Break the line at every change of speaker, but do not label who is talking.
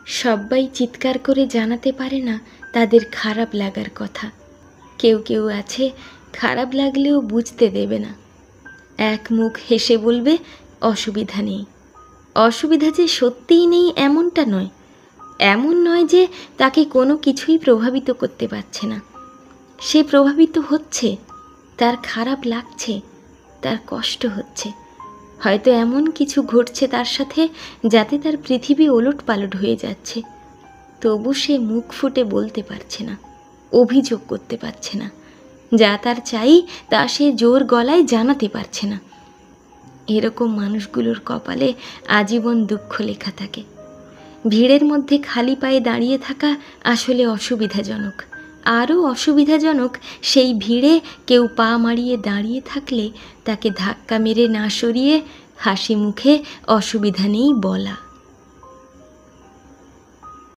সবাই চিৎকার করে জানাতে পারে না তাদের খারাপ লাগার কথা। কেউ কেউ আছে খারাপ লাগলেও বুঝতে দেবে না, এক মুখ হেসে বলবে অসুবিধা নেই। অসুবিধা যে সত্যিই নেই এমনটা নয়, এমন নয় যে তাকে কোনো কিছুই প্রভাবিত করতে পারছে না। সে প্রভাবিত হচ্ছে, তার খারাপ লাগছে, তার কষ্ট হচ্ছে, হয়তো এমন কিছু ঘটছে তার সাথে যাতে তার পৃথিবী ওলটপালট হয়ে যাচ্ছে। তবু সে মুখ ফুটে বলতে পারছে না, অভিযোগ করতে পারছে না, যা তার চাই তা সে জোর গলায় জানাতে পারছে না। এরকম মানুষগুলোর কপালে আজীবন দুঃখ লেখা থাকে। ভিড়ের মধ্যে খালি পায়ে দাঁড়িয়ে থাকা আসলে অসুবিধাজনক। আরও অসুবিধাজনক সেই ভিড়ে কেউ পা মারিয়ে দাঁড়িয়ে থাকলে তাকে ধাক্কা মেরে না সরিয়ে হাসি মুখে অসুবিধা নেই বলা।